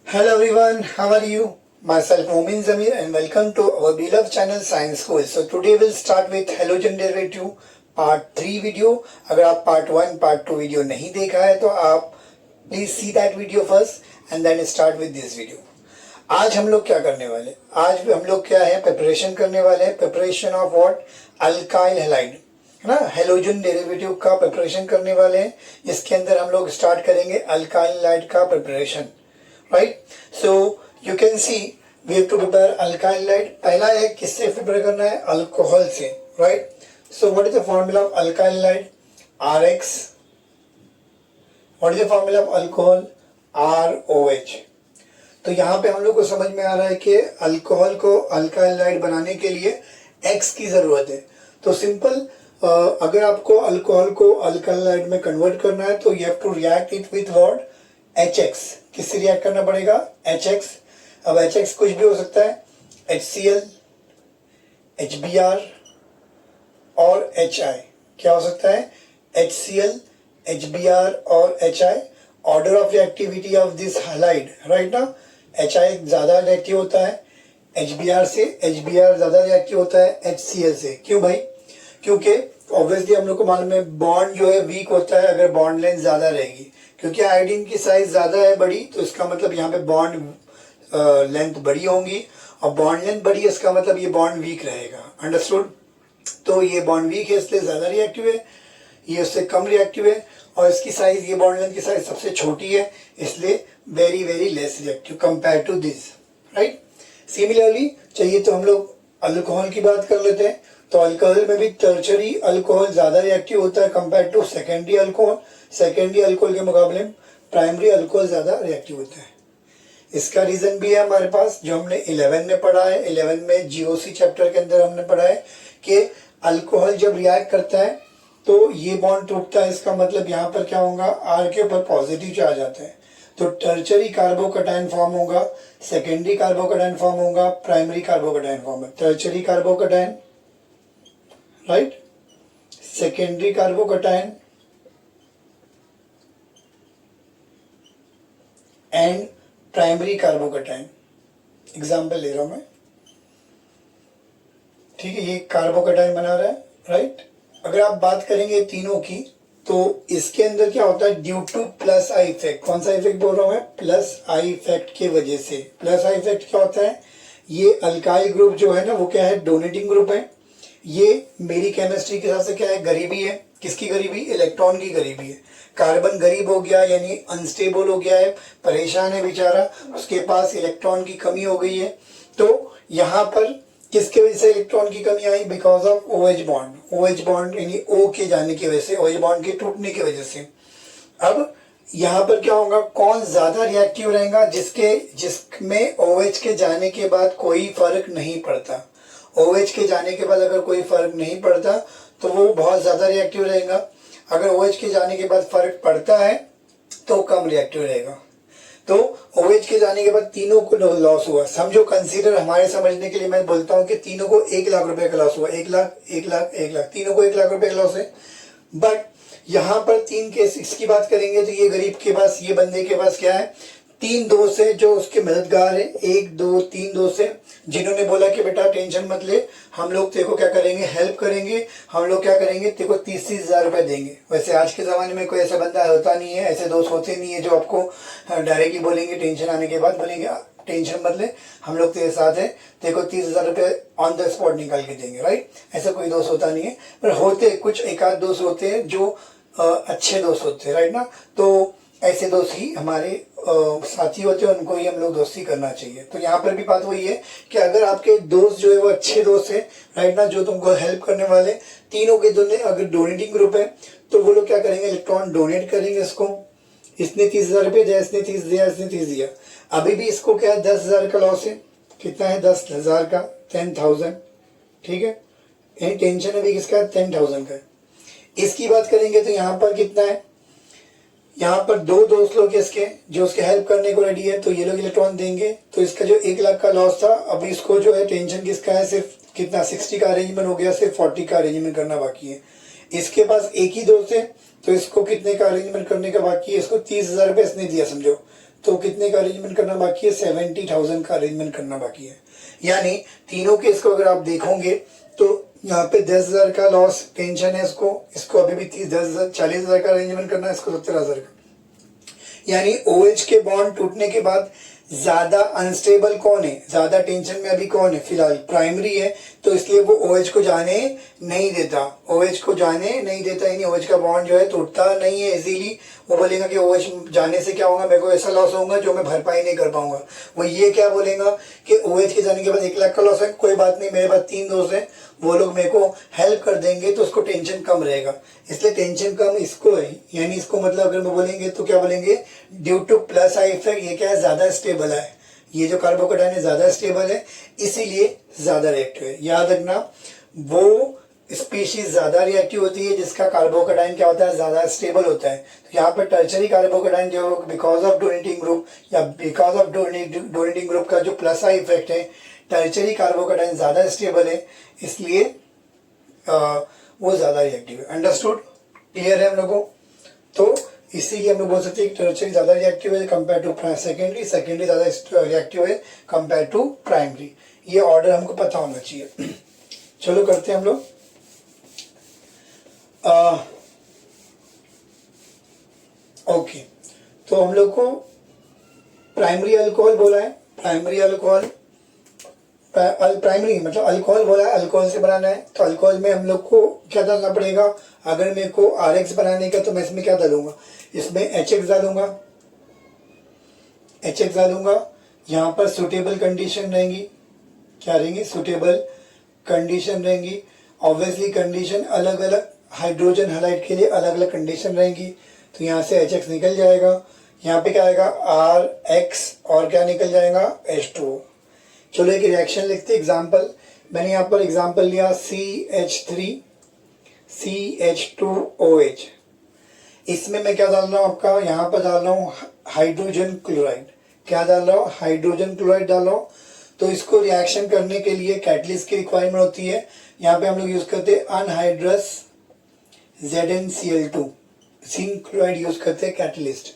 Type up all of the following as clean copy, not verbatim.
Hello everyone, how are you? Myself Momin Zamir and welcome to our beloved channel Science School. So today we'll start with halogen derivative part 3 video. अगर आप part 1, part 2 video नहीं देखा है तो आप please see that video first and then start with this video. आज हम लोग क्या करने वाले? आज हम लोग क्या है प्रिपरेशन करने वाले हैं. Preparation of what? Alkyl halide, है ना. हेलोजन डेरिवेटिव का प्रिपरेशन करने वाले हैं. इसके अंदर हम लोग स्टार्ट करेंगे अल्काइल हैलाइड का preparation. Right, so you can see we have to prepare alkyl halide. पहला है किससे प्रिपेयर करना है? अल्कोहल से. Right, so what is the formula of alkyl halide? RX. What is the formula of alcohol? ROH. तो यहाँ पे हम लोग को समझ में आ रहा है कि अल्कोहल को अल्काइल हैलाइड बनाने के लिए X की जरूरत है. तो सिंपल, अगर आपको अल्कोहल को अल्काइल हैलाइड में कन्वर्ट करना है तो you have to react it with what? HX. किससे रिएक्ट करना पड़ेगा? HX. अब HX कुछ भी हो सकता है, HCl, HBr और HI. क्या हो सकता है? HCl, HBr और HI. Order of reactivity of this halide, right ना. HI ज्यादा रिएक्टिव होता है HBr से, HBr ज्यादा रिएक्टिव होता है HCl से. क्यों भाई? क्योंकि ऑब्वियसली हम लोग को मालूम है बॉन्ड जो है वीक होता है अगर बॉन्ड लेंथ ज्यादा रहेगी. क्योंकि आयोडीन की साइज ज्यादा है बड़ी, तो इसका मतलब यहाँ पे बॉन्ड लेंथ बड़ी होंगी और बॉन्ड लेंथ बड़ी है, इसका मतलब ये बॉन्ड वीक रहेगा. अंडरस्टूड. तो ये बॉन्ड वीक है इसलिए ज्यादा रिएक्टिव है, ये उससे कम रिएक्टिव है और इसकी साइज, ये बॉन्ड लेंथ की साइज सबसे छोटी है इसलिए very very less reactive compare to this. Right. Similarly चाहिए तो हम लोग अल्कोहल की बात कर लेते हैं. तो अल्कोहल में भी टर्शरी अल्कोहल ज्यादा रिएक्टिव होता है compare to secondary alcohol. Secondary alcohol के मुकाबले प्राइमरी अल्कोहल ज्यादा रिएक्टिव होता है. इसका रीजन भी है हमारे पास जो हमने 11 में पढ़ा है. 11 में GOC चैप्टर के अंदर हमने पढ़ा है कि अल्कोहल जब रिएक्ट करता है तो ये बॉन्ड टूटता है. इसका मतलब यहाँ पर क्या होगा? R के ऊपर पॉजिटिव चार्ज आता है तो टर्शरी कार्बोकैटायन फॉर्म होगा, सेकेंडरी कार्बोकैटायन फॉर्म होगा, प्राइमरी कार्बोकैटायन फॉर्म है. Tertiary carbocation, right, secondary carbocation and primary carbocation. Example ले रहा हूं मैं, ठीक है. ये कार्बोकैटायन बना रहा है, राइट. अगर आप बात करेंगे तीनों की तो इसके अंदर क्या होता है? Due two plus I effect. कौन सा इफेक्ट बोल रहा हूं मैं? प्लस आई इफेक्ट की वजह से. प्लस आई इफेक्ट क्या होता है? ये अल्काइल ग्रुप जो है ना वो क्या है? डोनेटिंग ग्रुप है. ये मेरी केमिस्ट्री के हिसाब से क्या है? गरीबी है. किसकी गरीबी? इलेक्ट्रॉन की गरीबी है. कार्बन गरीब हो गया यानी अनस्टेबल हो गया है, परेशान है बेचारा, उसके पास इलेक्ट्रॉन की कमी हो गई है. तो यहाँ पर किसके वजह से इलेक्ट्रॉन की कमी आई? Because of OH bond. OH bond यानी O के जाने की वजह से, OH बॉन्ड के टूटने की वजह से. अब यहाँ पर क्या होगा? कौन ज्यादा रिएक्टिव रहेगा? जिसमें OH के जाने के बाद कोई फर्क नहीं पड़ता. OH के जाने के बाद अगर कोई फर्क नहीं पड़ता तो वो बहुत ज्यादा रिएक्टिव रहेगा. अगर OH के जाने के बाद फर्क पड़ता है तो कम रिएक्टिव रहेगा. तो OH के जाने के बाद तीनों को लॉस हुआ. समझो, कंसीडर, हमारे समझने के लिए मैं बोलता हूँ कि तीनों को 1 लाख रुपए का लॉस हुआ. 1 लाख, 1 लाख, 1 लाख, तीनों को 1 लाख रुपए का लॉस है. बट यहाँ पर 3 केस की बात करेंगे तो ये गरीब के पास, ये बंदे के पास क्या है? 3 दोस्त है जो उसके मददगार है. 1 2 3 दोस्त है जिन्होंने बोला कि बेटा टेंशन मत ले, हम लोग तेरे को क्या करेंगे? हेल्प करेंगे. हम लोग क्या करेंगे? तेरे को 30-30 हजार रुपए देंगे. वैसे आज के जमाने में कोई ऐसा बंदा होता नहीं है, ऐसे दोस्त होते नहीं है जो आपको डायरेक्टली बोलेंगे टेंशन आने के बाद, बोलेंगे टेंशन मत ले, हम लोग तेरे साथ है, तेरे को 30 हजार रुपए ऑन द स्पॉट निकाल के देंगे. राइट. ऐसा कोई दोस्त होता नहीं है, पर होते कुछ एक आध दोस्त होते हैं जो अच्छे दोस्त होते हैं. राइट ना. तो ऐसे दोस्त ही हमारे साथी होते हैं, उनको ही हम लोग दोस्ती करना चाहिए. तो यहाँ पर भी बात वही है कि अगर आपके दोस्त जो है वो अच्छे दोस्त है, राइट ना, जो तुमको हेल्प करने वाले, तीनों के दोनों अगर डोनेटिंग ग्रुप है तो वो लोग क्या करेंगे? इलेक्ट्रॉन डोनेट करेंगे इसको. इसने 30 हजार रुपये दिया, इसने 30 दिया, इसने 30 दिया. अभी भी इसको क्या है? 10 हजार का लॉस है. कितना है? 10 हजार का, 10,000. ठीक है. टेंशन अभी किसका है? 10,000 का. इसकी बात करेंगे तो यहाँ पर कितना है? यहाँ पर 2 दोस्त लोग इसके जो उसके हेल्प करने को रेडी है, तो ये लोग इलेक्ट्रॉन देंगे. तो इसका जो 1 लाख का लॉस था, अभी इसको जो है टेंशन किसका है? सिर्फ कितना? 60 का अरेंजमेंट हो गया, सिर्फ 40 का अरेंजमेंट करना बाकी है. इसके पास एक ही दोस्त है तो इसको कितने का अरेंजमेंट करने का बाकी है? इसको 30 हजार रुपये इसने दिया, समझो तो कितने का अरेंजमेंट करना बाकी है? 70,000 का अरेंजमेंट करना बाकी है। यानी तीनों केस को अगर आप देखोगे तो यहाँ पे 10,000 का लॉस टेंशन है, इसको अभी भी 10,000 40,000 का अरेंजमेंट करना है, इसको 70,000 का। यानी OH के बॉन्ड टूटने के बाद ज्यादा अनस्टेबल कौन है, ज्यादा टेंशन में अभी कौन है? फिलहाल प्राइमरी है, तो इसलिए वो OH को जाने नहीं देता, OH को जाने नहीं देता, यानी OH का बॉन्ड जो है टूटता नहीं है इजीली। वो बोलेगा कि OH जाने से क्या होगा, मेरे को ऐसा लॉस होगा जो मैं भरपाई नहीं कर पाऊंगा। वो ये क्या बोलेगा कि OH के जाने के बाद 1 लाख का लॉस है, कोई बात नहीं, मेरे पास 3 दोस्त हैं, वो लोग मेरे को हेल्प कर देंगे, तो उसको टेंशन कम रहेगा। इसलिए टेंशन कम इसको है, यानी इसको मतलब अगर मैं बोलेंगे तो क्या बोलेंगे? Due two plus I effect, ये क्या है? ज्यादा स्टेबल है, ये जो कार्बोकेटाइन है ज्यादा स्टेबल है, इसीलिए ज्यादा रिएक्टिव है। याद रखना, वो स्पीशीज ज्यादा रिएक्टिव होती है जिसका कार्बोकेटाइन क्या होता है? ज्यादा स्टेबल होता है। तो यहाँ पर टर्शरी कार्बोकेटाइन जो बिकॉज ऑफ डोनेटिंग ग्रुप या बिकॉज ऑफ डोनेटिंग ग्रुप का जो प्लस आई इफेक्ट है, टर्शरी कार्बोकेटाइन ज्यादा स्टेबल है, इसलिए वो ज्यादा रिएक्टिव है। अंडरस्टूड? क्लियर है हम लोगों को? तो इसीलिए हम लोग बोल सकते हैं कि टर्शरी ज्यादा रिएक्टिव है कंपेयर टू सेकेंडरी, सेकेंडरी ज्यादा रिएक्टिव है कंपेयर टू प्राइमरी। ये ऑर्डर हमको पता होना चाहिए। चलो करते हैं हम लोग। ओके, तो हम लोग को प्राइमरी अल्कोहल बोला है, प्राइमरी अल्कोहल, प्राइमरी मतलब अल्कोहल बोला है, अल्कोहल से बनाना है। तो अल्कोहल में हम लोग को क्या डालना पड़ेगा? अगर मेरे को RX बनाने का, तो मैं इसमें क्या डालूंगा? इसमें HX डालूंगा, HX डालूंगा। यहाँ पर सुटेबल कंडीशन रहेंगी, क्या रहेंगी? सुटेबल कंडीशन रहेंगी। ऑब्वियसली कंडीशन अलग अलग, हाइड्रोजन हैलाइड के लिए अलग अलग कंडीशन रहेंगी। तो यहाँ से HX निकल जाएगा, यहाँ पे क्या आएगा? RX, और क्या निकल जाएगा? H2O। चलो एक रिएक्शन लिखते, एग्जाम्पल। मैंने यहाँ पर एग्जाम्पल लिया CH3 CH2OH। इसमें मैं क्या डाल रहा हूँ? आपका यहाँ पर डाल रहा हूँ हाइड्रोजन क्लोराइड। क्या डाल रहा हूँ? हाइड्रोजन क्लोराइड डाल रहा हूँ। तो इसको रिएक्शन करने के लिए कैटलिस्ट की रिक्वायरमेंट होती है। यहाँ पे हम लोग यूज करते हैं anhydrous ZnCl2, zinc chloride use करते हैं कैटलिस्ट।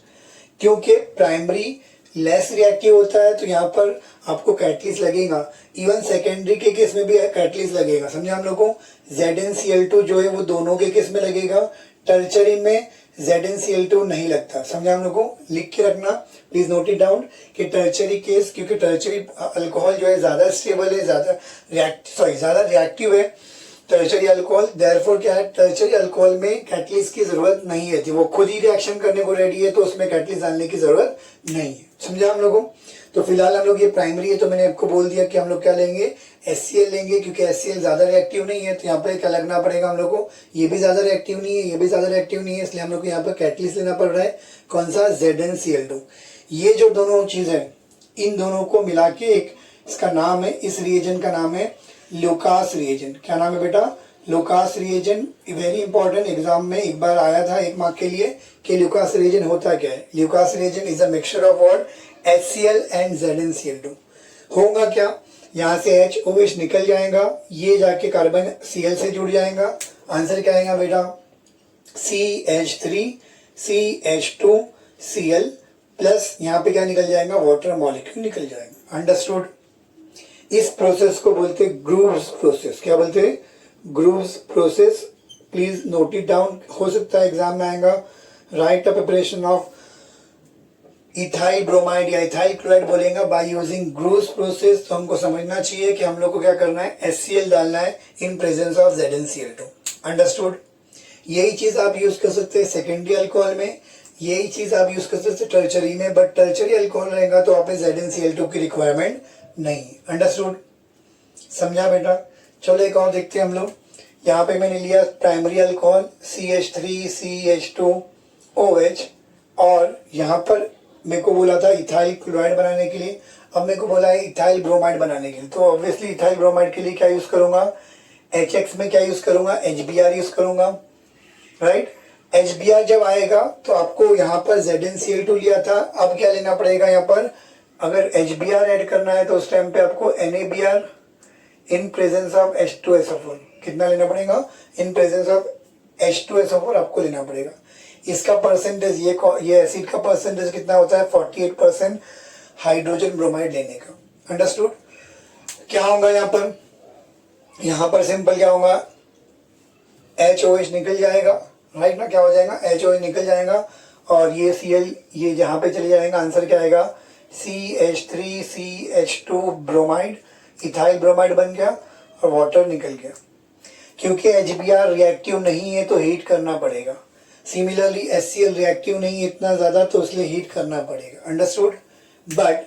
क्योंकि प्राइमरी लेस रिएक्टिव होता है, तो यहाँ पर आपको कैटलिस्ट लगेगा। इवन सेकेंडरी के केस में भी कैटलिस्ट लगेगा, समझे हम लोग को? ZnCl2 जो है वो दोनों के केस में लगेगा, टर्शरी में ZnCl2 नहीं लगता, समझे हम लोग को? लिख के रखना, प्लीज नोट इट डाउन कि टर्शरी केस, क्योंकि टर्शरी अल्कोहल जो है ज्यादा स्टेबल है, ज्यादा रिएक्टिव है टर्शरी अल्कोहल। देयरफॉर क्या है? टर्शरी अल्कोहल में कैटलिस्ट की जरूरत नहीं है, वो खुद ही रिएक्शन करने को रेडी है, तो उसमें कैटलिस्ट डालने की जरूरत नहीं है, समझा हम लोगों? तो फिलहाल हम लोग, ये प्राइमरी है तो मैंने आपको बोल दिया कि हम लोग क्या लेंगे? HCl लेंगे, क्योंकि HCl ज्यादा रिएक्टिव नहीं है। तो यहाँ पर क्या लगना पड़ेगा हम लोग को? ये भी ज्यादा रिएक्टिव नहीं है, ये भी ज्यादा रिएक्टिव नहीं है, इसलिए हम लोग को यहाँ पर कैटलिस्ट लेना पड़ रहा है। कौन सा? ZnCl2। ये जो दोनों चीज है, इन दोनों को मिला के एक इसका नाम है, इस रिएजेंट का नाम है लुकास रिएजेंट। क्या नाम है बेटा? Lucas reagent. Very important, exam में एक बार आया था 1 मार्क के लिए कि लुकास रिएजेंट होता क्या है। Lucas reagent is a mixture of what? HCl and ZnCl2। होगा क्या? यहाँ से HOH निकल जाएगा, ये जाके कार्बन Cl से जुड़ जाएगा। आंसर क्या आएगा बेटा? CH3 CH2Cl प्लस यहाँ पे क्या निकल जाएगा? वाटर मॉलिक्यूल निकल जाएगा। अंडरस्टूड? इस प्रोसेस को बोलते हैं ग्रूव्स प्रोसेस। क्या बोलते हैं? Grove's process. Please note it down, हो सकता है एग्जाम में आएगा। Right a preparation of ethyl bromide या इथाइल क्लोराइड बोलेगा बाय यूजिंग ग्रूव्स प्रोसेस। तो हमको समझना चाहिए कि हम लोग को क्या करना है? HCl डालना है in presence of ZnCl2। Understood? यही चीज आप यूज कर सकते हैं सेकेंडरी अल्कोहल में, यही चीज आप यूज कर सकते हैं टर्शरी में, बट टर्शरी अल्कोहल रहेगा तो आप ZnCl2 की रिक्वायरमेंट नहीं। अंडरस्टूड? समझा बेटा? चलो एक और देखते हैं हम लोग। यहाँ पे मैंने लिया प्राइमरी अल्कोहल CH3 CH2OH, और यहाँ पर मेरे को बोला था इथाइल क्लोराइड बनाने के लिए, अब मेरे को बोला है इथाइल ब्रोमाइड बनाने के लिए। तो ऑब्वियसली इथाइल ब्रोमाइड के लिए क्या यूज करूंगा? HX में क्या यूज करूंगा? HBr यूज करूंगा, राइट? HBr जब आएगा तो आपको यहाँ पर ZnCl2 लिया था, अब क्या लेना पड़ेगा यहाँ पर? अगर HBr ऐड करना है तो उस टाइम पे आपको NaBr in presence of H2SO4 कितना लेना पड़ेगा? इन प्रेजेंस ऑफ H2SO4 आपको लेना पड़ेगा। इसका परसेंटेज, ये एसिड का परसेंटेज कितना होता है, 48% हाइड्रोजन ब्रोमाइड लेने का। अंडरस्टूड? क्या होगा यहाँ पर सिंपल क्या होगा, HOH निकल जाएगा, राइट ना, क्या हो जाएगा, HOH निकल जाएगा, और ये Cl ये जहाँ पे चले जाएगा, आंसर क्या आएगा, CH3CH2 ब्रोमाइड, इथाइल ब्रोमाइड बन गया और वाटर निकल गया। क्योंकि HBr रिएक्टिव नहीं है तो हीट करना पड़ेगा। सिमिलरली HCl रिएक्टिव नहीं है इतना ज़्यादा तो इसलिए हीट करना पड़ेगा। Understood? But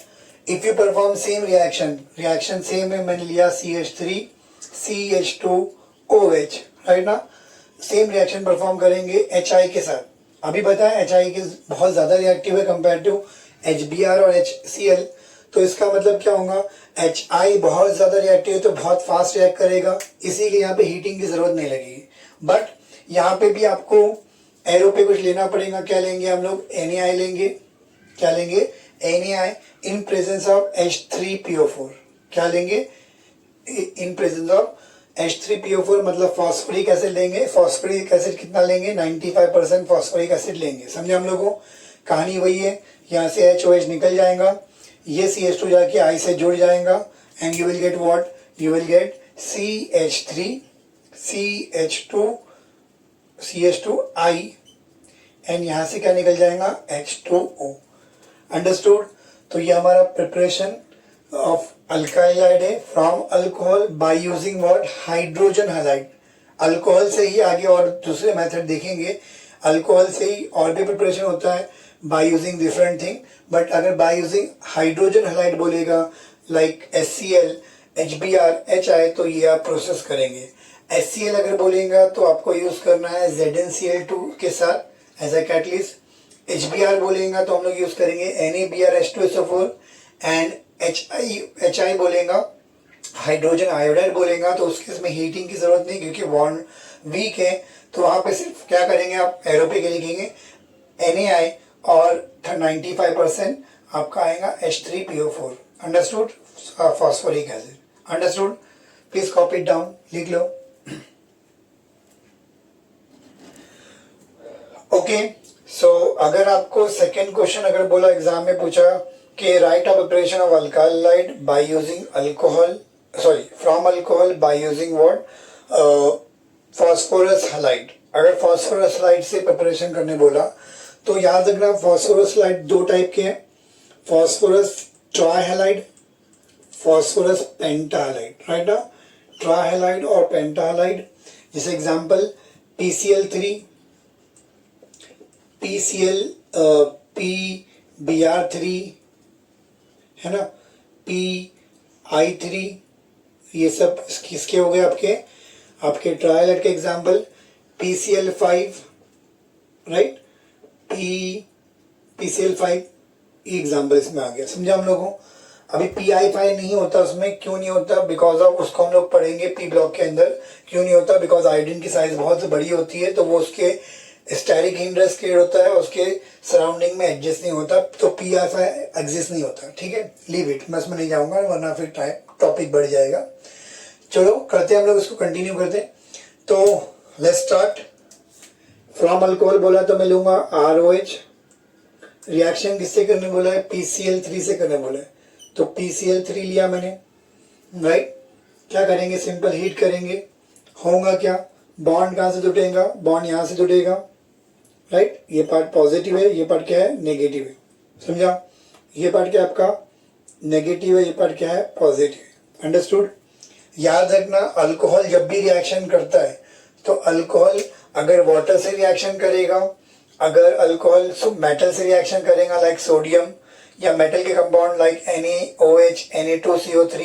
if you perform same reaction same है, मैंने लिया CH3CH2OH, राइट ना, सेम रिएक्शन परफॉर्म करेंगे HI के साथ। अभी बताया HI के बहुत ज़्यादा रिएक्टिव है कंपेयर टू HBr और HCl, तो इसका मतलब क्या होगा, HI बहुत ज़्यादा रिएक्टिव है तो बहुत फास्ट रिएक्ट करेगा, इसीलिए यहाँ पे हीटिंग की ज़रूरत नहीं लगेगी। बट यहाँ पे भी आपको एरो पे कुछ लेना पड़ेगा। क्या लेंगे हम लोग, NaI लेंगे। क्या लेंगे, NaI in presence of H3PO4। क्या लेंगे, इन प्रेजेंस ऑफ H3PO4 मतलब फॉस्फोरिक एसिड लेंगे। फॉस्फोरिक एसिड कितना लेंगे, 95% फॉस्फोरिक एसिड लेंगे। समझे हम लोगों, कहानी वही है। यहाँ से HOH निकल जाएगा, ये CH2 जाके I से जुड़ जाएगा, and you will get what, you will get CH3CH2I, and यहाँ से क्या निकल जाएगा, H2O। अंडरस्टूड? तो ये हमारा प्रिपरेशन ऑफ अल्काइल हाइड है from alcohol by using what, hydrogen halide. Alcohol से ही आगे और दूसरे मेथड देखेंगे, अल्कोहल से ही और भी प्रिपरेशन होता है by using different thing, but अगर बाय यूजिंग हाइड्रोजन हैलाइड बोलेगा लाइक HCl, HBr, HI, तो ये आप प्रोसेस करेंगे। HCl अगर बोलेगा तो आपको यूज करना है ZnCl2 के साथ एज ए कैटलिस्ट। HBr बोलेगा तो हम लोग यूज करेंगे NaBrH2SO4, एंड HI बोलेगा, हाइड्रोजन आयोडाइड बोलेगा, तो उस केस में हीटिंग की जरूरत नहीं क्योंकि बॉन्ड वीक है, तो वहां पे सिर्फ क्या करेंगे आप, एरो पे के लिखेंगे NaI और 95% आपका आएगा H3PO4। Understood? Phosphoric acid. Understood? Please copy it down, लिख लो। ओके, सो अगर आपको सेकेंड क्वेश्चन अगर बोला एग्जाम में पूछा कि write a preparation of alkyl halide by using alcohol, sorry from alcohol by using what, phosphorus halide. अगर फॉस्फोरस हैलाइड से प्रिपरेशन करने बोला तो याद रखना फॉस्फोरस हैलाइड दो टाइप के हैं, फॉस्फोरस ट्राइहैलाइड, फॉस्फोरस पेंटाहैलाइड, राइट ना, ट्राइहैलाइड और पेंटाहैलाइड। जैसे एग्जांपल PCl3, PBr3 है ना, PI3, ये सब किसके हो गए आपके ट्राइहैलाइड के example. PCl5, right, PCl5 example इसमें आ गया। समझा हम लोगों? अभी PI5 नहीं होता उसमें, क्यों नहीं होता, बिकॉज ऑफ उसको हम लोग पढ़ेंगे P ब्लॉक के अंदर। क्यों नहीं होता, बिकॉज आयोडीन की साइज बहुत बड़ी होती है तो वो उसके स्टेरिक हिंड्रेस क्रिएट होता है, उसके सराउंडिंग में एडजस्ट नहीं होता, तो PI5 एग्जिस्ट नहीं होता। ठीक है, लीव इट, मैं उसमें नहीं जाऊंगा वरना फिर टॉपिक बढ़ जाएगा। चलो करते हैं हम लोग इसको कंटिन्यू करते। तो लेट्स स्टार्ट। फ्रॉम अल्कोहल बोला तो मैं लूंगा ROH। रिएक्शन किससे करने बोला है, PCl3 से करने बोला है, तो PCl3 लिया मैंने, राइट। क्या करेंगे, सिंपल हीट करेंगे, होगा क्या, बॉन्ड कहाँ से जुटेगा, बॉन्ड यहाँ से जुटेगा, राइट। ये पार्ट पॉजिटिव है, ये पार्ट क्या है, नेगेटिव है। समझा? ये पार्ट क्या आपका नेगेटिव है, ये पार्ट क्या है, पॉजिटिव है। अंडरस्टूड? याद रखना अल्कोहल जब भी रिएक्शन करता है तो अल्कोहल अगर वाटर से रिएक्शन करेगा, अगर अल्कोहल मेटल से रिएक्शन करेगा लाइक सोडियम, या मेटल के कंपाउंड लाइक NaOH, Na2CO3,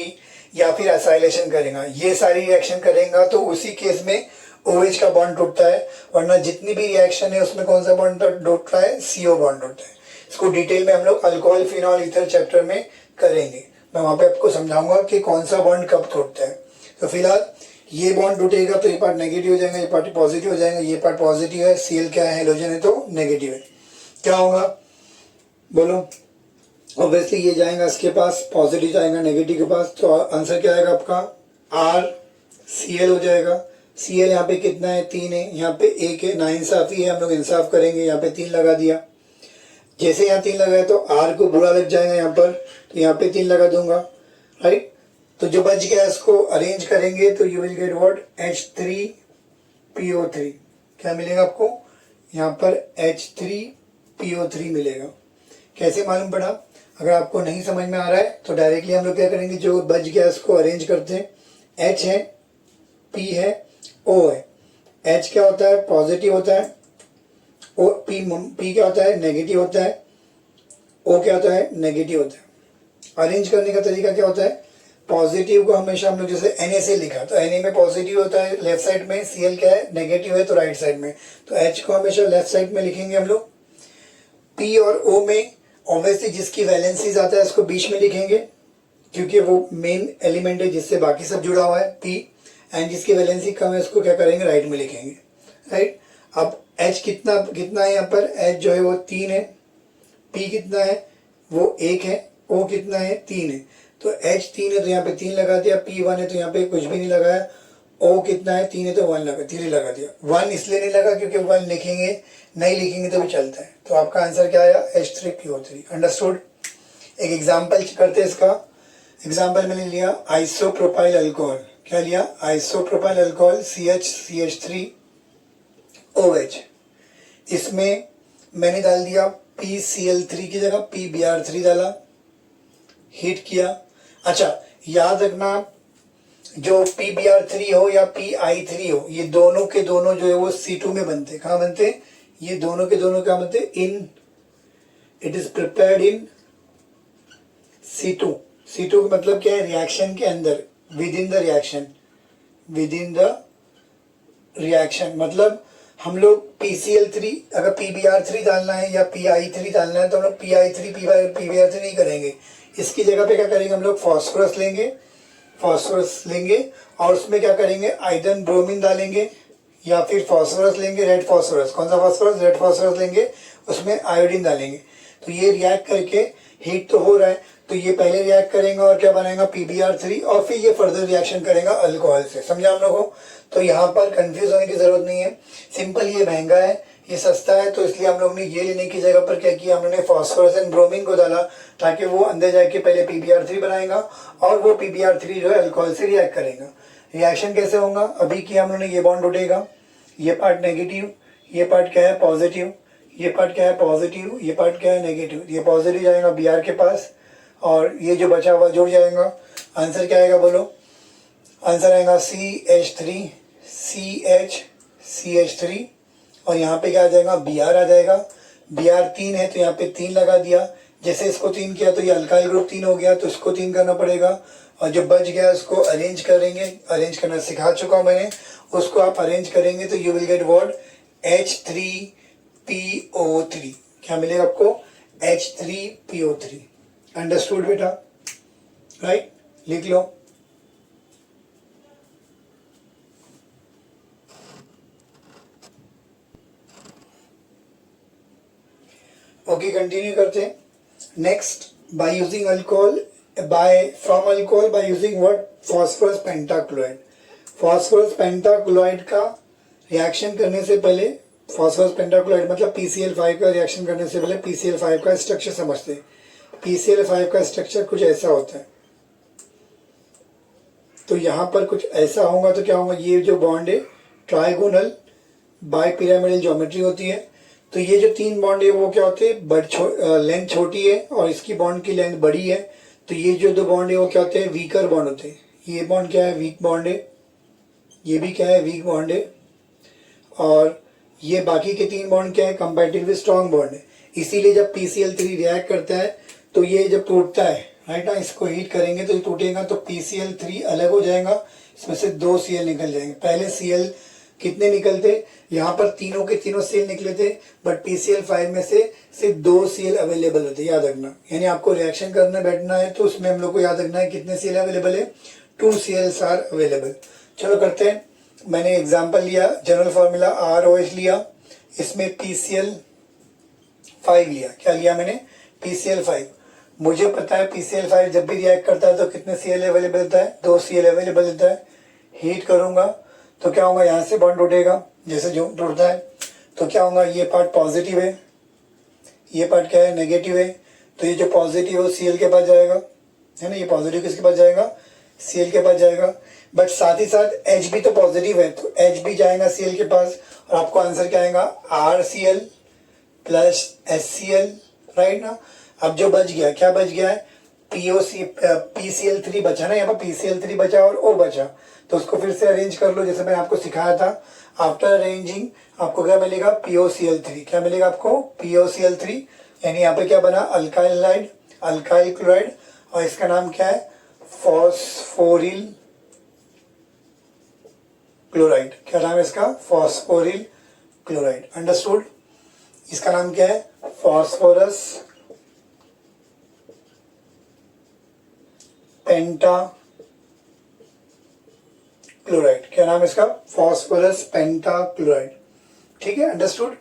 या फिर एसाइलेशन करेगा, ये सारी रिएक्शन करेगा तो उसी केस में OH का बॉन्ड टूटता है, वरना जितनी भी रिएक्शन है उसमें कौन सा बॉन्ड टूटता है, CO बॉन्ड टूटता है। इसको डिटेल में हम लोग अल्कोहल फिनॉल ईथर चैप्टर में करेंगे, मैं वहां पे आपको समझाऊंगा कि कौन सा बॉन्ड कब टूटता है। तो फिलहाल ये बॉन्ड टूटेगा तो ये पार्ट नेगेटिव हो जाएगा, ये पार्ट पॉजिटिव हो जाएगा, ये पार्ट पॉजिटिव है, Cl क्या है, हेलोजन है तो नेगेटिव है। क्या होगा बोलो, ऑब्वियसली ये जाएगा इसके पास, पॉजिटिव जाएगा नेगेटिव के पास, तो आंसर क्या आएगा आपका RCl हो जाएगा, Cl यहाँ पे कितना है, 3 है, यहाँ पे 1 है, नाइंसाफी है, हम लोग इंसाफ करेंगे, यहाँ पे 3 लगा दिया। जैसे यहाँ 3 लगाए तो R को बुरा लग जाएगा यहाँ पर, तो यहाँ पे 3 लगा दूंगा, राइट। तो जो बच गया इसको अरेंज करेंगे तो you will get what, H3PO3। क्या मिलेगा आपको यहाँ पर, H3PO3 मिलेगा। कैसे मालूम पड़ा? अगर आपको नहीं समझ में आ रहा है तो डायरेक्टली हम लोग क्या करेंगे, जो बच गया इसको अरेंज करते हैं। H है, P है, O है। H क्या होता है, पॉजिटिव होता है। O P क्या होता है, नेगेटिव होता है। O क्या होता है, नेगेटिव होता है। अरेंज करने का तरीका क्या होता है, पॉजिटिव को हमेशा हम लोग जैसे Na से लिखा तो Na में पॉजिटिव होता है लेफ्ट साइड में, Cl क्या है, नेगेटिव है तो राइट साइड में, तो H को हमेशा लेफ्ट साइड में लिखेंगे हम लोग। P और O में ऑब्वियसली जिसकी वैलेंसी ज्यादा है उसको बीच में लिखेंगे, क्योंकि वो मेन एलिमेंट है जिससे बाकी सब जुड़ा हुआ है P, एंड जिसकी वैलेंसी कम है उसको क्या करेंगे, राइट में लिखेंगे, राइट। अब H कितना कितना है यहाँ पर, H जो है वो 3 है, P कितना है वो 1 है, O कितना है 3 है, तो H 3 है तो यहाँ पे 3 लगा दिया, P 1 है तो यहाँ पे कुछ भी नहीं लगाया, O कितना है 3 है तो 1 लगा, 3 लगा दिया। 1 इसलिए नहीं लगा क्योंकि 1 लिखेंगे, नहीं लिखेंगे तो भी चलता है। तो आपका आंसर क्या आया, H3PO3। अंडरस्टूड। एक एग्जाम्पल करते हैं इसका। एग्जाम्पल मैंने लिया आइसोप्रोपाइल अल्कोहल। क्या लिया, आइसोप्रोपाइल अल्कोहल CH3OH। इसमें मैंने डाल दिया PCl3 की जगह PBr3 डाला, हीट किया। अच्छा याद रखना, जो PBr3 हो या PI3 हो, ये दोनों के दोनों जो है वो C2 में बनते। कहाँ बनते, ये दोनों के दोनों क्या बनते, in, it is prepared in C2। C2 का मतलब क्या है, रिएक्शन के अंदर, within the reaction, within the reaction. मतलब हम लोग PCl3 अगर PBr3 डालना है या PI3 डालना है तो हम लोग PI3 PBr3 नहीं करेंगे। इसकी जगह पे क्या करेंगे, हम लोग फास्फोरस लेंगे और उसमें क्या करेंगे, आइदर ब्रोमीन डालेंगे या फिर फास्फोरस लेंगे, रेड फास्फोरस। कौन सा फास्फोरस, रेड फास्फोरस लेंगे, उसमें आयोडीन डालेंगे। तो ये रिएक्ट करके हीट तो हो रहा है, तो ये पहले रिएक्ट करेगा और क्या बनाएगा, PBr3, और फिर ये फर्दर रिएक्शन करेगा अल्कोहल से। समझा हम लोगों को? तो यहाँ पर कंफ्यूज होने की जरूरत नहीं है, सिंपल। ये महंगा है, ये सस्ता है, तो इसलिए हम लोग ने ये लेने की जगह पर क्या किया, हम लोगों ने फास्फोरस एंड ब्रोमीन को डाला, ताकि वो अंदर जाके पहले PBr3 बनाएगा और वो PBr3 जो है अल्कोहल से रिएक्ट करेगा। रिएक्शन कैसे होगा, अभी किया हम लोगों ने, ये बॉन्ड उठेगा, ये पार्ट नेगेटिव, ये पार्ट क्या है पॉजिटिव, ये पार्ट क्या है पॉजिटिव, ये पार्ट क्या है नेगेटिव। ये पॉजिटिव जाएगा Br के पास और ये जो बचा हुआ जुड़ जाएगा। आंसर क्या आएगा बोलो, आंसर आएगा CH3 और यहाँ पे क्या आ जाएगा, Br आ जाएगा। Br 3 है तो यहाँ पे 3 लगा दिया। जैसे इसको 3 किया तो ये अल्काइल ग्रुप 3 हो गया, तो इसको 3 करना पड़ेगा। और जो बच गया उसको अरेंज करेंगे, अरेंज करना सिखा चुका हूँ मैंने, उसको आप अरेंज करेंगे तो you will get what, H3PO3। क्या मिलेगा आपको, H3PO3। अंडरस्टूड बेटा, राइट, लिख लो। ओके कंटिन्यू करते हैं। Next, bye using alcohol, from alcohol by using what, phosphorus pentachloride. Phosphorus pentachloride का रिएक्शन करने से पहले, फास्फोरस पेंटाक्लोराइड मतलब PCl5 का रिएक्शन करने से पहले PCl5 का स्ट्रक्चर समझते हैं। PCl5 का स्ट्रक्चर कुछ ऐसा होता है। तो यहाँ पर कुछ ऐसा होगा तो क्या होगा, ये जो बॉन्ड है ट्राइगोनल बाइपिरामिडल ज्योमेट्री होती है। तो ये जो 3 बॉन्ड है वो क्या होते हैं, लेंथ छोटी है और इसकी बॉन्ड की लेंथ बड़ी है। तो ये जो 2 बॉन्ड है वो क्या होते हैं, वीकर बॉन्ड होते हैं। ये बॉन्ड क्या है, वीक बॉन्ड है, ये भी क्या है, वीक बॉन्ड है, और ये बाकी के 3 बॉन्ड क्या है, कंपैरेटिवली स्ट्रॉन्ग बॉन्ड है। इसीलिए जब PCl3 रिएक्ट करता है तो ये जब टूटता है, राइट ना, इसको हीट करेंगे तो टूटेगा, तो PCl3 अलग हो जाएगा, इसमें से 2 Cl निकल जाएंगे। पहले Cl कितने निकलते, यहाँ पर तीनों के तीनों Cl निकले थे, बट PCl5 में से सिर्फ 2 Cl अवेलेबल होते, याद रखना। यानी आपको रिएक्शन करने बैठना है तो उसमें हम लोग को याद रखना है कितने Cl अवेलेबल है, 2 Cl आर अवेलेबल। चलो करते हैं। मैंने एग्जाम्पल लिया, जनरल फॉर्मूला ROH लिया, इसमें PCl5 लिया। क्या लिया मैंने, PCl5। मुझे पता है PCl5 जब भी रिएक्ट करता है तो कितने Cl अवेलेबल होता है, 2 Cl अवेलेबल होता है। हीट करूंगा तो क्या होगा, यहाँ से बॉन्ड टूटेगा, जैसे जो टूटता है तो क्या होगा, ये पार्ट पॉजिटिव है, ये पार्ट क्या है, नेगेटिव है। तो ये जो पॉजिटिव है वो Cl के पास जाएगा, है ना, ये पॉजिटिव किसके पास जाएगा, Cl के पास जाएगा। बट साथ ही साथ H भी तो पॉजिटिव है, तो H भी जाएगा Cl के पास, और आपको आंसर क्या आएगा, RCl प्लस HCl, राइट ना। अब जो बच गया, क्या बच गया है, PCl3 बचा ना, यहाँ पर PCl3 बचा और O बचा, तो उसको फिर से अरेंज कर लो जैसे मैंने आपको सिखाया था। आफ्टर अरेंजिंग आपको क्या मिलेगा, POCl3, क्या मिलेगा आपको, POCl3, यानी यहाँ पे क्या बना, अल्काइलाइड, अल्काइल क्लोराइड, और इसका नाम क्या है, फॉस्फोरिल क्लोराइड। क्या नाम है इसका, फॉस्फोरिल क्लोराइड, अंडरस्टूड। इसका नाम क्या है, फॉस्फोरस पेंटा क्लोराइड। क्या नाम है इसका, फॉस्फोरस पेंटा क्लोराइड, ठीक है, अंडरस्टूड।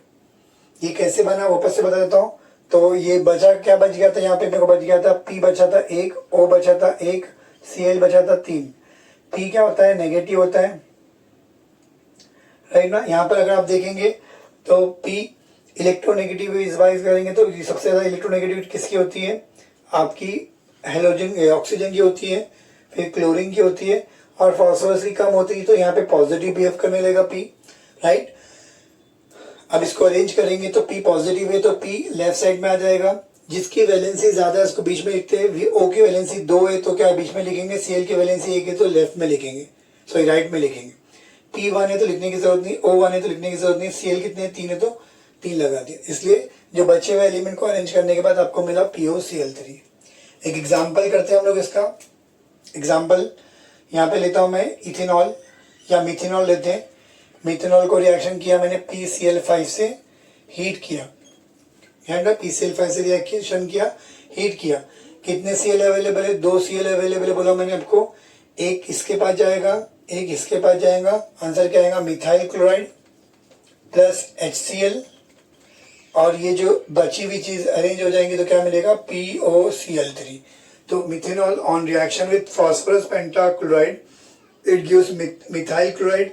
ये कैसे बना वापस से बता देता हूँ। तो ये बचा, क्या बच गया था, यहाँ पे मेरे को बच गया था, P बचा था 1, O बचा था 1, Cl बचा था 3। P क्या होता है, नेगेटिव होता है, राइट ना। यहाँ पर अगर आप देखेंगे तो P इलेक्ट्रोनेगेटिव इस वाइज करेंगे तो सबसे ज्यादा इलेक्ट्रोनेगेटिविटी किसकी होती है, आपकी हेलोजन ऑक्सीजन की होती है, फिर क्लोरीन की होती है, और फॉस्फोरस की कम होती है, तो यहाँ पे पॉजिटिव बिहेव करने लगेगा P, राइट। अब इसको अरेंज करेंगे तो P पॉजिटिव है तो P लेफ्ट साइड में आ जाएगा, जिसकी वैलेंसी ज्यादा है उसको बीच में लिखते हैं। O की वैलेंसी 2 है तो क्या बीच में लिखेंगे, Cl की वैलेंसी 1 है तो लेफ्ट में लिखेंगे, सॉरी राइट में लिखेंगे। P1 है तो लिखने की जरूरत नहीं, O1 है तो लिखने की जरूरत नहीं, Cl कितने 3 है तो 3 लगा दिया। इसलिए जो बचे हुए एलिमेंट को अरेंज करने के बाद आपको मिला POCl3। एक एग्जाम्पल करते हैं हम लोग इसका। एग्जाम्पल यहाँ पे लेता हूं मैं, इथेनॉल या मिथेनॉल लेते हैं। मिथेनॉल को रिएक्शन किया मैंने PCl5 से, हीट किया, PCl5 से रिएक्शन किया, हीट किया। कितने Cl अवेलेबल है, 2 Cl अवेलेबल है बोला मैंने आपको, एक इसके पास जाएगा, एक इसके पास जाएगा। आंसर क्या आएगा, मिथाइल क्लोराइड प्लस HCl, और ये जो बची हुई चीज अरेंज हो जाएंगी तो क्या मिलेगा, POCl3। तो methanol on reaction with phosphorus pentachloride it gives methyl chloride,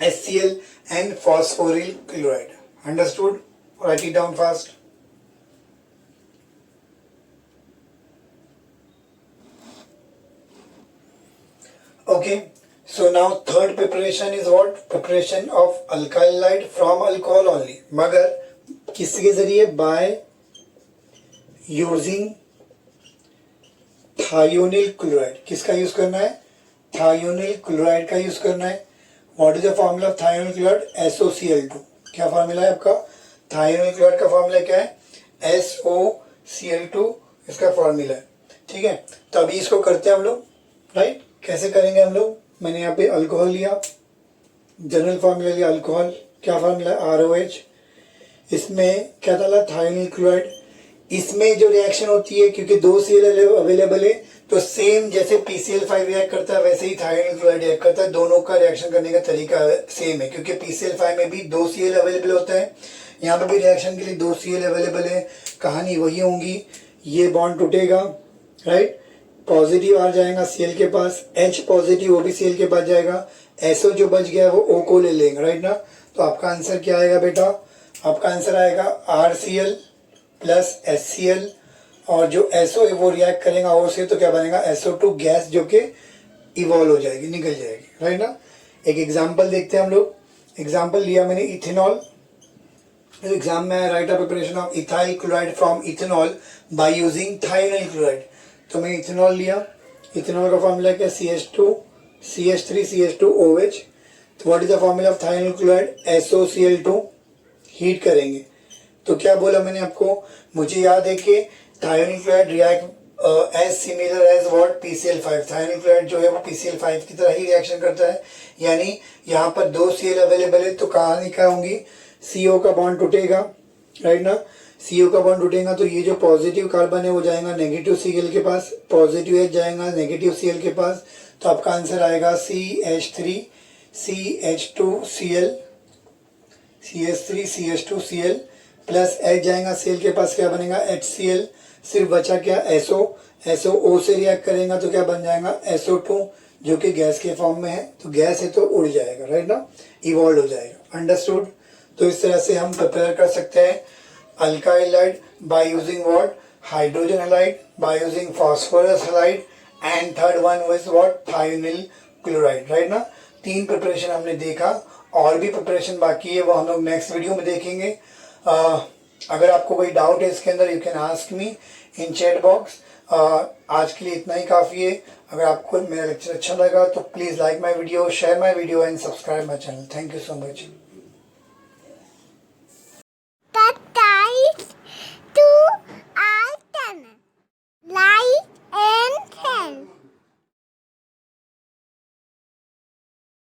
HCl and phosphoryl chloride. Understood? Write it down fast. Okay. So now third preparation is what? Preparation of alkyl halide from alcohol only. मगर किसके जरिए? By using thionyl chloride. किसका use करना है? thionyl chloride का use करना है। What is the formula of thionyl chloride? SOCl2. क्या फॉर्मूला है आपका? thionyl chloride का फॉर्मूला क्या है? SOCl2 इसका फॉर्मूला है, ठीक है। तो अभी इसको करते हैं हम लोग, राइट। कैसे करेंगे हम लोग? मैंने यहाँ पे अल्कोहल लिया, जनरल फॉर्मूला लिया अल्कोहल, क्या फॉर्मूला है? ROH। इसमें क्या डाला? Thionyl chloride. इसमें जो रिएक्शन होती है, क्योंकि 2 Cl अवेलेबल है, तो सेम जैसे PCl5 रिएक्ट करता है वैसे ही थायोनिल क्लोराइड रिएक्ट करता है। दोनों का रिएक्शन करने का तरीका सेम है, क्योंकि PCl5 में भी 2 Cl अवेलेबल होता है, यहाँ पे भी रिएक्शन के लिए 2 Cl अवेलेबल है। कहानी वही होंगी, ये बॉन्ड टूटेगा, राइट, पॉजिटिव आ जाएगा Cl के पास, H पॉजिटिव वो भी Cl के पास जाएगा, SO जो बच गया वो O को ले लेंगे, राइट ना। तो आपका आंसर क्या आएगा बेटा? आपका आंसर आएगा RCl प्लस HCl, और जो SO है वो रिएक्ट करेगा O से, तो क्या बनेगा? SO2 गैस, जो कि इवॉल्व हो जाएगी, निकल जाएगी, राइट ना। एक एग्जांपल देखते हैं हम लोग। एग्जांपल लिया मैंने इथेनॉल। एग्जाम में right a preparation of ethyl chloride from ethanol by using thionyl chloride. तो मैं इथेनॉल लिया, इथेनॉल का फॉर्मूला क्या? CH2 CH3 CH2OH। तो what is the formula of thionyl chloride? SOCl2। Heat करेंगे तो क्या बोला मैंने आपको? मुझे याद है कि thionyl chloride react as similar as what? PCl5। Thionyl chloride जो है वो PCl5 की तरह ही रिएक्शन करता है, यानी यहाँ पर 2 Cl अवेलेबल है, तो कहानी क्या होंगी? CO का बॉन्ड टूटेगा, राइट ना। CO का बॉन्ड टूटेगा तो ये जो पॉजिटिव कार्बन है वो जाएगा नेगेटिव Cl के पास, पॉजिटिव H जाएगा नेगेटिव Cl के पास। तो आपका आंसर आएगा CH3 CH2Cl, CH3 CH2Cl plus H जाएगा Cl के पास, क्या बनेगा? HCl। सिर्फ बचा क्या? SO, SO O से रिएक्ट करेगा तो क्या बन जाएगा? SO2 जो कि गैस के फॉर्म में है, तो गैस है तो उड़ जाएगा, राइट ना, इवॉल्व हो जाएगा। अंडरस्टूड? तो इस तरह से हम प्रिपेयर कर सकते हैं alkyl hide bye using what, hydrogen halide by using phosphorus halide, and third one was what, thionyl chloride, right ना। 3 प्रिपरेशन हमने देखा, और भी प्रिपरेशन बाकी है, वो हम लोग नेक्स्ट वीडियो में देखेंगे। अगर आपको कोई डाउट है इसके अंदर, you can ask me in chat box. आज के लिए इतना ही काफ़ी है। अगर आपको मेरा लेक्चर अच्छा लगा तो please like my video, share my video and subscribe my channel. Thank you so much.